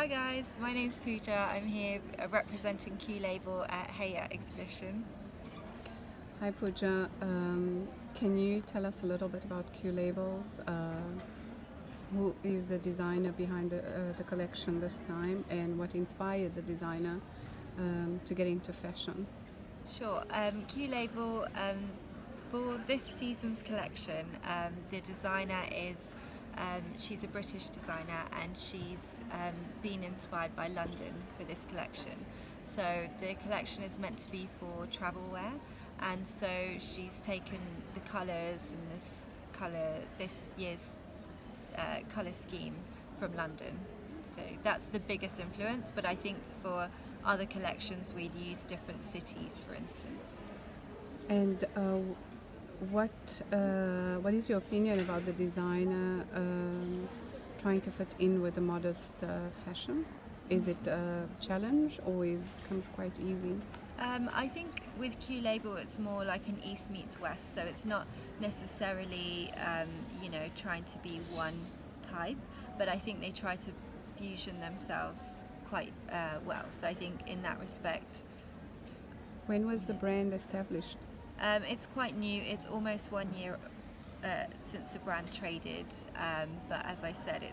Hi guys, my name's Pooja. I'm here representing Qlabel at Heya exhibition. Hi Pooja, can you tell us a little bit about Qlabels? Who is the designer behind the collection this time, and what inspired the designer to get into fashion? Sure, Qlabel, for this season's collection, the designer is, she's a British designer and she's been inspired by London for this collection. So the collection is meant to be for travel wear, and so she's taken the colours and this year's colour scheme from London. So that's the biggest influence, but I think for other collections we'd use different cities, for instance. And what what is your opinion about the designer trying to fit in with the modest fashion? Is it a challenge or comes quite easy? I think with Qlabel it's more like an East meets West, so it's not necessarily trying to be one type, but I think they try to fusion themselves quite well. So I think in that respect, When was the brand established? it's quite new. It's almost 1 year since the brand traded, but as I said,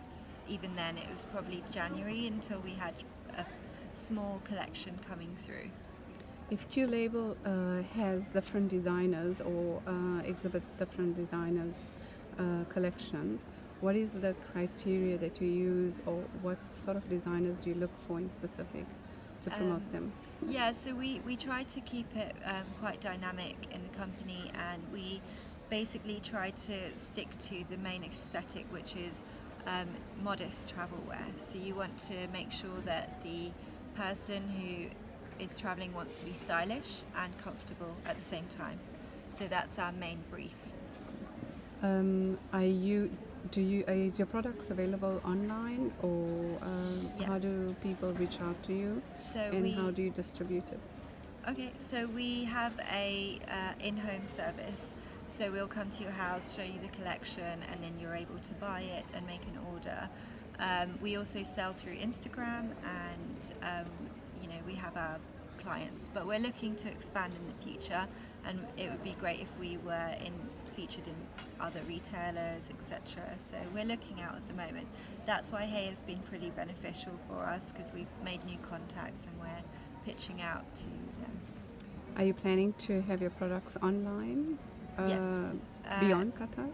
even then it was probably January until we had a small collection coming through. If Qlabel has different designers or exhibits different designers' collections, what is the criteria that you use, or what sort of designers do you look for in specific to promote them? Yeah, so we try to keep it quite dynamic in the company, and we basically try to stick to the main aesthetic, which is modest travel wear. So you want to make sure that the person who is traveling wants to be stylish and comfortable at the same time. So that's our main brief. Is your products available online, or Yeah. how do people reach out to you, So and how do you distribute it? Okay, so we have a in-home service. So we'll come to your house, show you the collection, and then you're able to buy it and make an order. We also sell through Instagram, and we have our clients. But we're looking to expand in the future, and it would be great if we were featured in other retailers, etc. So we're looking out at the moment. That's why Heya has been pretty beneficial for us, because we've made new contacts and we're pitching out to them. Are you planning to have your products online Yes. beyond Qatar?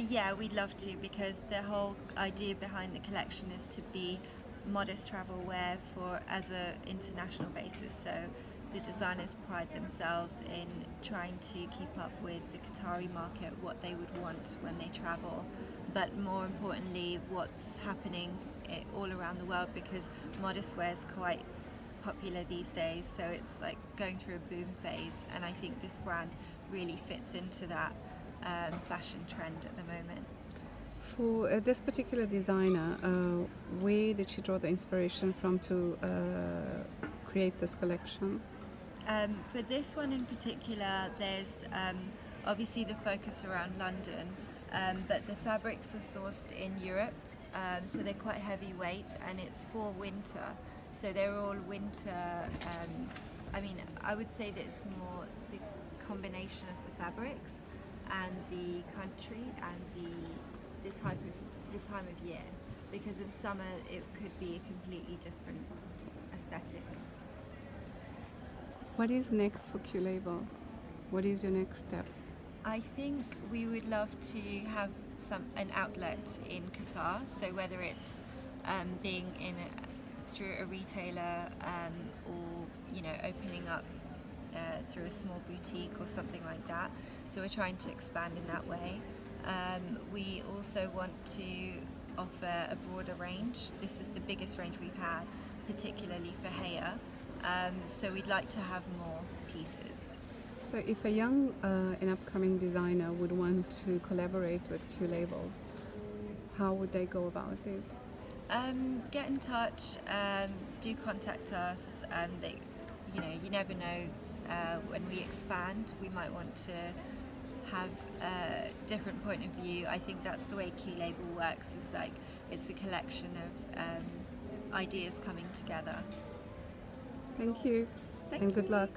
Yeah, we'd love to, because the whole idea behind the collection is to be modest travel wear as a international basis. So the designers pride themselves in trying to keep up with the Qatari market, what they would want when they travel, but more importantly what's happening all around the world, because modest wear is quite popular these days, so it's like going through a boom phase, and I think this brand really fits into that fashion trend at the moment. For this particular designer, where did she draw the inspiration from to create this collection? For this one in particular, there's obviously the focus around London, but the fabrics are sourced in Europe, so they're quite heavyweight, and it's for winter. So they're all winter. I would say that it's more the combination of the fabrics and the country and the time of year, because in summer it could be a completely different aesthetic. What is next for Qlabel? What is your next step? I think we would love to have an outlet in Qatar. So whether it's being through a retailer, or opening up through a small boutique or something like that. So we're trying to expand in that way. We also want to offer a broader range. This is the biggest range we've had, particularly for Heya. So we'd like to have more pieces. So if a young and upcoming designer would want to collaborate with Qlabel, how would they go about it? Get in touch, do contact us. You never know, when we expand we might want to have a different point of view. I think that's the way Qlabel works, is like it's a collection of ideas coming together. Thank you, Thank and good you. luck.